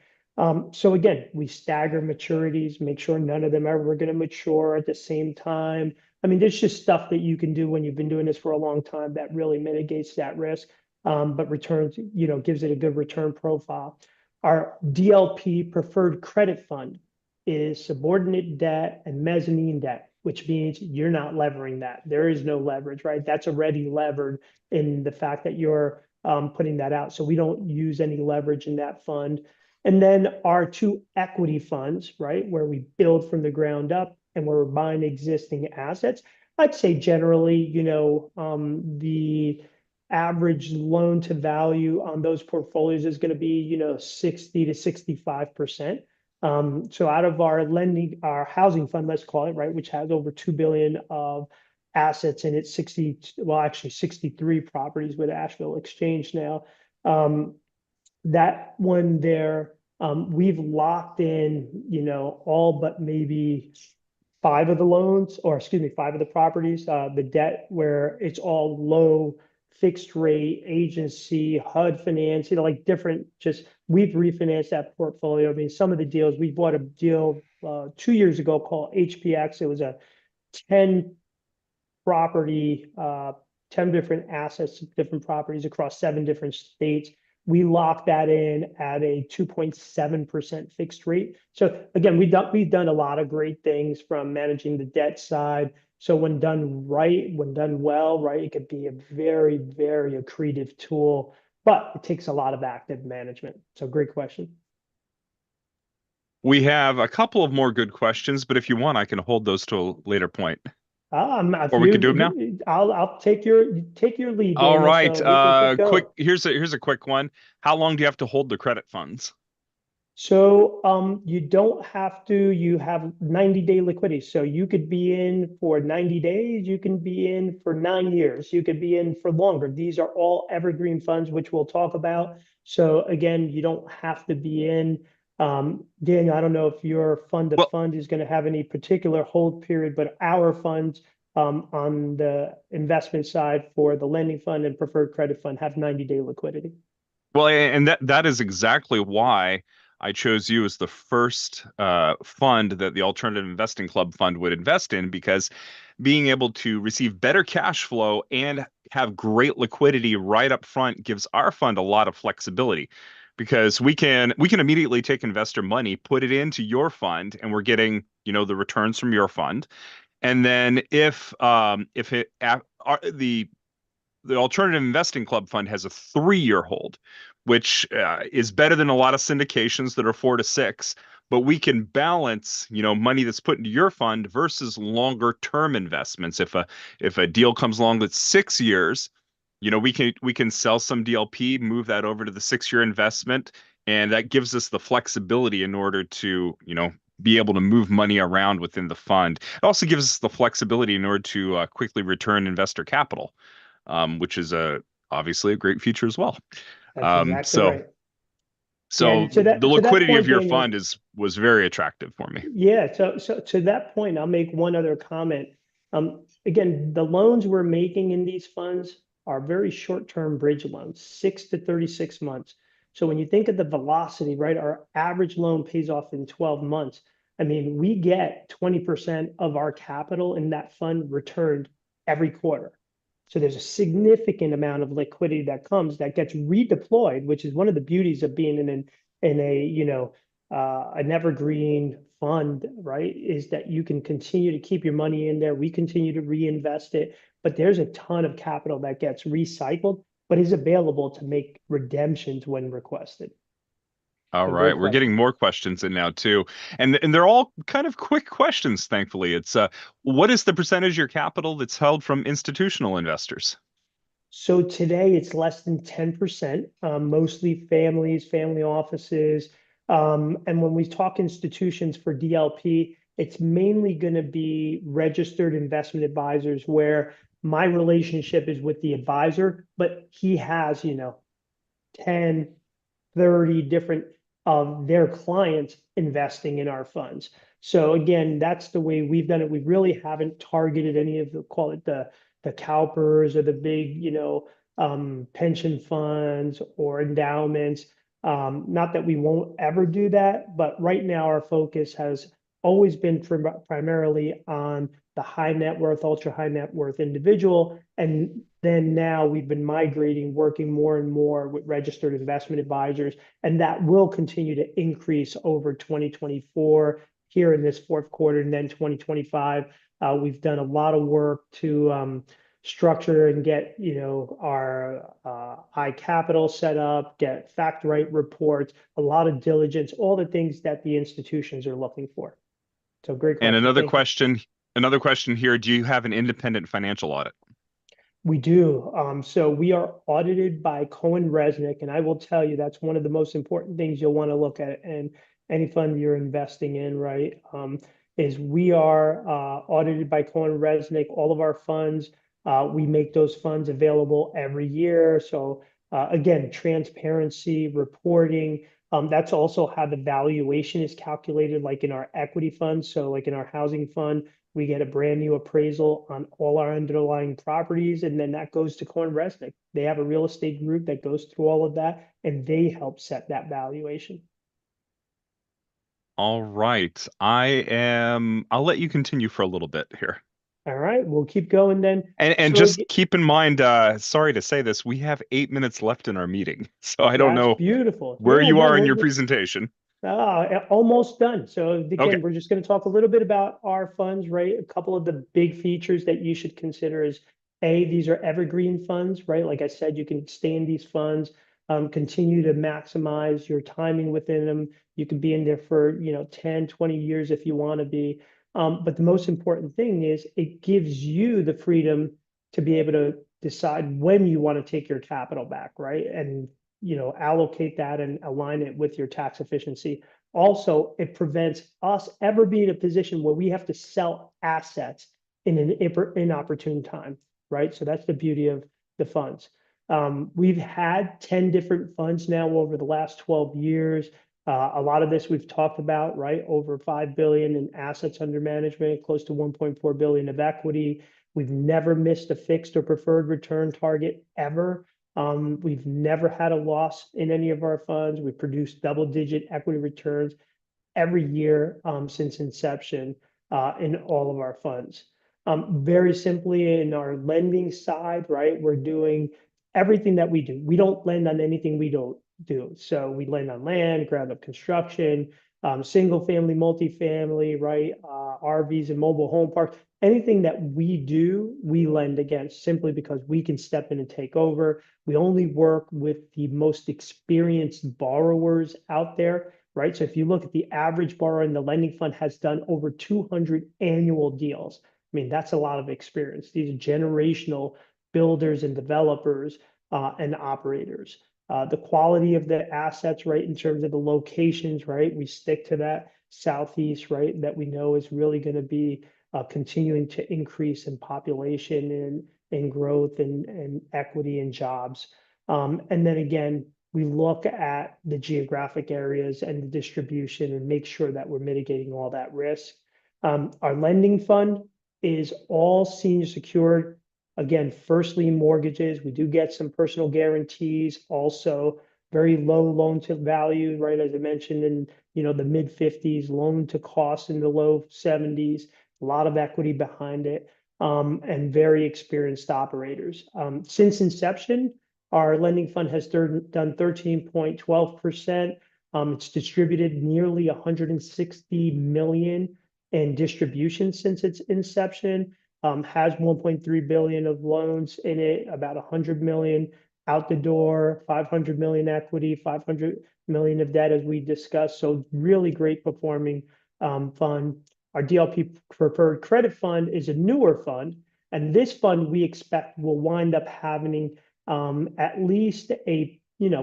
So again, we stagger maturities, make sure none of them are ever going to mature at the same time. I mean, there's just stuff that you can do when you've been doing this for a long time that really mitigates that risk, but returns, gives it a good return profile. Our DLP preferred credit fund is subordinate debt and mezzanine debt, which means you're not levering that. There is no leverage, right? That's already levered in the fact that you're putting that out. So we don't use any leverage in that fund. And then our 2 equity funds, right, where we build from the ground up, and we're buying existing assets, I'd say generally, the average loan to value on those portfolios is going to be, 60 to 65%. So out of our housing fund, let's call it, right, which has over 2 billion of assets in it, 63 properties with Asheville Exchange now. That one there, we've locked in, all but maybe 5 of the loans, or excuse me, 5 of the properties, the debt where it's all low fixed rate agency, HUD finance, like different, we've refinanced that portfolio. I mean, some of the deals, we bought a deal 2 years ago called HPX. It was a 10 property, 10 different assets, different properties across 7 different states. We locked that in at a 2.7% fixed rate. So again, we've done a lot of great things from managing the debt side. So when done right, when done well, right, it could be a very, very accretive tool, but it takes a lot of active management. So great question. We have a couple of more good questions, but if you want, I can hold those to a later point. Or we can do them now. I'll take your lead, All Daniel, right. so we can keep going. Here's a quick one. How long do you have to hold the credit funds? So you don't have to, you have 90-day liquidity. So you could be in for 90 days, you can be in for 9 years, you could be in for longer. These are all evergreen funds, which we'll talk about. So again, you don't have to be in. Daniel, I don't know if your fund to fund is going to have any particular hold period, but our funds on the investment side for the lending fund and preferred credit fund have 90-day liquidity. Well, and that is exactly why I chose you as the first fund that the Alternative Investing Club Fund would invest in, because being able to receive better cash flow and have great liquidity right up front gives our fund a lot of flexibility, because we can immediately take investor money, put it into your fund, and we're getting, the returns from your fund. And then if the Alternative Investing Club Fund has a 3-year hold, which is better than a lot of syndications that are 4 to 6. But we can balance, money that's put into your fund versus longer term investments. If a deal comes along that's 6 years, we can sell some DLP, move that over to the 6-year investment, and that gives us the flexibility in order to, be able to move money around within the fund. It also gives us the flexibility in order to quickly return investor capital. Which is obviously a great feature as well. That's exactly right. So the liquidity of your fund was very attractive for me. Yeah. So to that point, I'll make one other comment. Again, the loans we're making in these funds are very short-term bridge loans, 6 to 36 months. So when you think of the velocity, right, our average loan pays off in 12 months. I mean, we get 20% of our capital in that fund returned every quarter. So there's a significant amount of liquidity that comes that gets redeployed, which is one of the beauties of being in an evergreen fund, right? Is that you can continue to keep your money in there. We continue to reinvest it, but there's a ton of capital that gets recycled, but is available to make redemptions when requested. All right, we're getting more questions in now too, and they're all kind of quick questions. Thankfully, it's what is the percentage of your capital that's held from institutional investors? So today it's less than 10%, mostly families, family offices, and when we talk institutions for DLP, it's mainly going to be registered investment advisors where my relationship is with the advisor, but he has 10, 30 different of their clients investing in our funds. So again, that's the way we've done it. We really haven't targeted any of the, call it the CalPERS or the big, pension funds or endowments. Not that we won't ever do that, but right now our focus has always been primarily on the high net worth, ultra high net worth individual. And then now we've been migrating, working more and more with registered investment advisors, and that will continue to increase over 2024 here in this fourth quarter, and then 2025. We've done a lot of work to structure and get our iCapital set up, get fact right reports, a lot of diligence, all the things that the institutions are looking for So great And question. another question here. Do you have an independent financial audit? We do. So we are audited by Cohen Resnick, and I will tell you that's one of the most important things you'll want to look at in any fund you're investing in, right? Is we are audited by Cohen Resnick. All of our funds, we make those funds available every year. So again, transparency, reporting. That's also how the valuation is calculated, like in our equity funds. So like in our housing fund, we get a brand new appraisal on all our underlying properties, and then that goes to Cohen Resnick. They have a real estate group that goes through all of that, and they help set that valuation. All right. I'll let you continue for a little bit here. All right, we'll keep going then. And So just keep in mind, sorry to say this, we have 8 minutes left in our meeting. So I don't that's know beautiful. where Yeah, you no, are in your presentation. almost done. So again, Okay. we're just going to talk a little bit about our funds, right? A couple of the big features that you should consider is these are evergreen funds, right? Like I said, you can stay in these funds, continue to maximize your timing within them. You can be in there for, 10, 20 years if you want to be. But the most important thing is it gives you the freedom to be able to decide when you want to take your capital back, right? And allocate that and align it with your tax efficiency. Also, it prevents us ever being in a position where we have to sell assets in an inopportune time, right? So that's the beauty of the funds. We've had 10 different funds now over the last 12 years. A lot of this we've talked about, right? Over 5 billion in assets under management, close to 1.4 billion of equity. We've never missed a fixed or preferred return target ever. We've never had a loss in any of our funds. We've produced double-digit equity returns every year since inception in all of our funds. Very simply, in our lending side, right, we're doing everything that we do. We don't lend on anything we don't do. So we lend on land, ground-up construction, single-family, multifamily, right, RVs and mobile home parks. Anything that we do, we lend against simply because we can step in and take over. We only work with the most experienced borrowers out there, right? So if you look at the average borrower in the lending fund has done over 200 annual deals. I mean, that's a lot of experience. These are generational builders and developers and operators. The quality of the assets, right, in terms of the locations, right? We stick to that Southeast, right, that we know is really going to be continuing to increase in population and growth and equity and jobs. And then again, we look at the geographic areas and the distribution and make sure that we're mitigating all that risk. Our lending fund is all senior secured. Again, first lien mortgages. We do get some personal guarantees, also very low loan to value, right? As I mentioned, in the mid 50s, loan to cost in the low 70s, a lot of equity behind it, and very experienced operators. Since inception, our lending fund has done 13.12%. It's distributed nearly 160 million in distribution since its inception. Has 1.3 billion of loans in it, about 100 million out the door, 500 million equity, 500 million of debt, as we discussed. So really great performing fund. Our DLP Preferred Credit Fund is a newer fund, and this fund we expect will wind up having at least a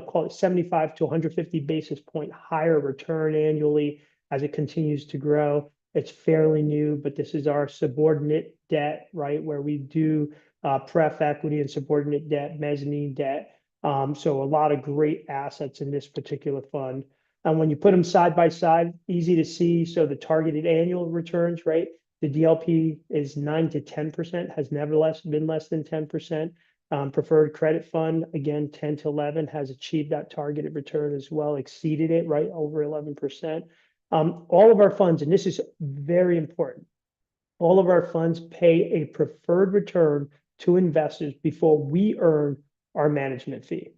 call it 75 to 150 basis point higher return annually as it continues to grow. It's fairly new, but this is our subordinate debt, right, where we do pref equity and subordinate debt, mezzanine debt. So a lot of great assets in this particular fund. And when you put them side by side, easy to see. So the targeted annual returns, right? The DLP is 9 to 10%, has never been less than 10%. Preferred Credit Fund, again, 10 to 11, has achieved that targeted return as well, exceeded it, right, over 11%. All of our funds, and this is very important, all of our funds pay a preferred return to investors before we earn our management fee.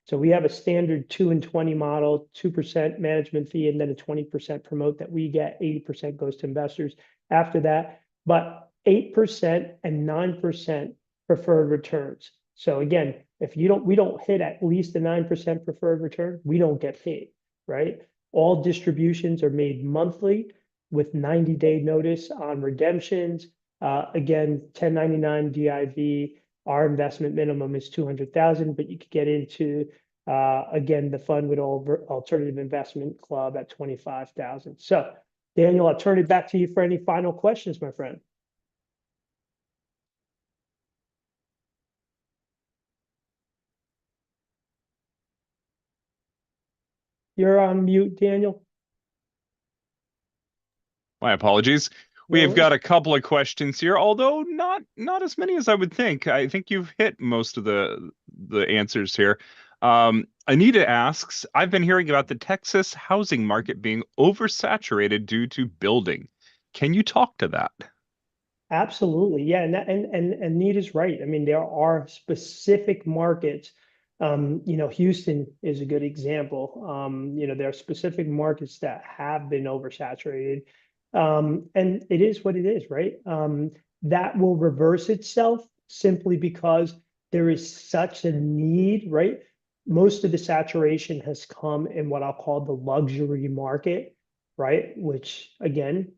So we have a standard 2 and 20 model, 2% management fee, and then a 20% promote that we get. 80% goes to investors after that, but 8% and 9% preferred returns. So again, if we don't hit at least a 9% preferred return, we don't get paid, right? All distributions are made monthly. with 90-day notice on redemptions. Again, 1099 DIV, our investment minimum is 200,000, but you could get into again the fund with Alternative Investment Club at 25,000. So, Daniel, I'll turn it back to you for any final questions, my friend. You're on mute, Daniel. My apologies. We No have got a couple of questions here, although not as many as I would think. I think you've hit most of the answers here. Anita asks, I've been hearing about the Texas housing market being oversaturated due to building. Can you talk to that? Absolutely. Yeah. And Nita's right. I mean, there are specific markets. Houston is a good example. There are specific markets that have been oversaturated. And it is what it is, right? That will reverse itself simply because there is such a need, right? Most of the saturation has come in what I'll call the luxury market, right? Which again,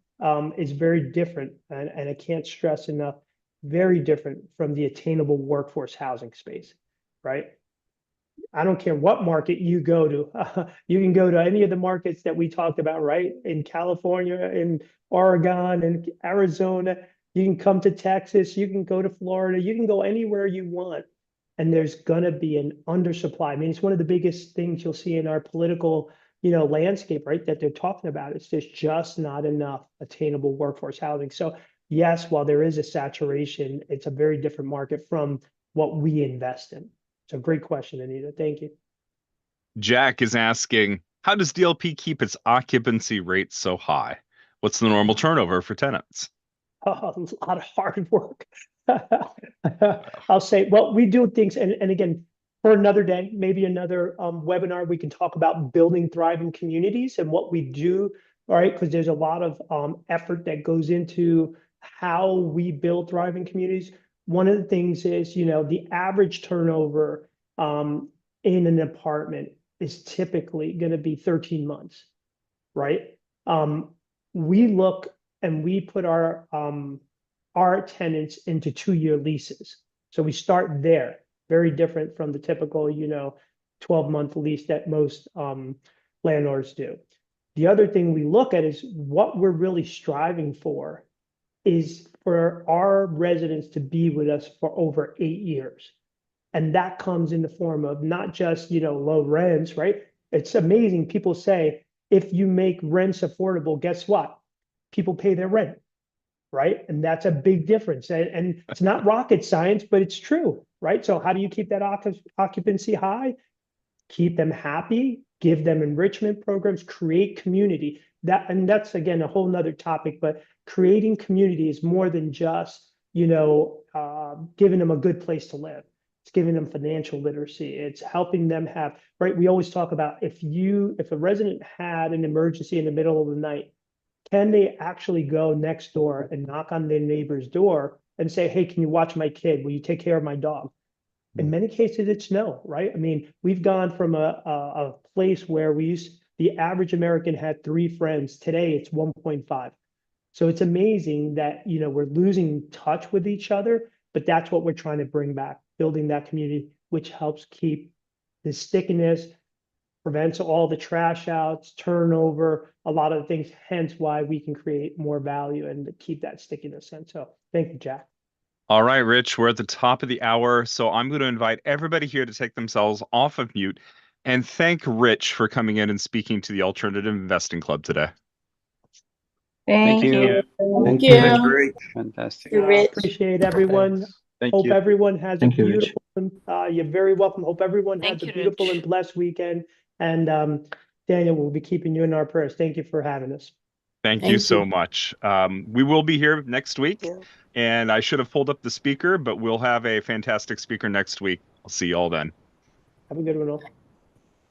is very different, and I can't stress enough, very different from the attainable workforce housing space, right? I don't care what market you go to. You can go to any of the markets that we talked about, right? In California, in Oregon, and Arizona. You can come to Texas. You can go to Florida. You can go anywhere you want. And there's going to be an undersupply. I mean, it's one of the biggest things you'll see in our political landscape, right? That they're talking about. It's there's just not enough attainable workforce housing. So yes, while there is a saturation, it's a very different market from what we invest in. So great question, Anita. Thank you. Jack is asking, how does DLP keep its occupancy rate so high? What's the normal turnover for tenants? A lot of hard work. I'll say, well, we do things, and again, for another day, maybe another webinar, we can talk about building thriving communities and what we do, all right? Because there's a lot of effort that goes into how we build thriving communities. One of the things is, the average turnover in an apartment is typically going to be 13 months, right? We look and we put our tenants into 2-year leases. So we start there, very different from the typical, 12-month lease that most landlords do. The other thing we look at is what we're really striving for is for our residents to be with us for over 8 years. And that comes in the form of not just, low rents, right? It's amazing. People say, if you make rents affordable, guess what? People pay their rent, right? And that's a big difference. And it's not rocket science, but it's true, right? So how do you keep that occupancy high? Keep them happy, give them enrichment programs, create community. That's again a whole nother topic, but creating community is more than just giving them a good place to live. It's giving them financial literacy. It's helping them have, right? We always talk about if a resident had an emergency in the middle of the night, can they actually go next door and knock on their neighbor's door and say, hey, can you watch my kid? Will you take care of my dog? In many cases, it's no, right? I mean, we've gone from a place where the average American had 3 friends. Today, it's 1.5. So it's amazing that, we're losing touch with each other, but that's what we're trying to bring back, building that community, which helps keep the stickiness, prevents all the trash outs, turnover, a lot of the things, hence why we can create more value and keep that stickiness. And so thank you, Jack. All right, Rich, we're at the top of the hour, so I'm going to invite everybody here to take themselves off of mute and thank Rich for coming in and speaking to the Alternative Investing Club today. Thank you. Thank you. That's great. Fantastic. Rich. Appreciate everyone. Thank Hope you. everyone has Thank a you, Rich. beautiful, you're very welcome. Hope everyone has Thank a you, beautiful Rich. and blessed weekend. And Daniel, we'll be keeping you in our prayers. Thank you for having us. Thank you Thank so you. much. We will be here next week, Yeah. and I should have pulled up the speaker, but we'll have a fantastic speaker next week. I'll see you all then. Have a good one all.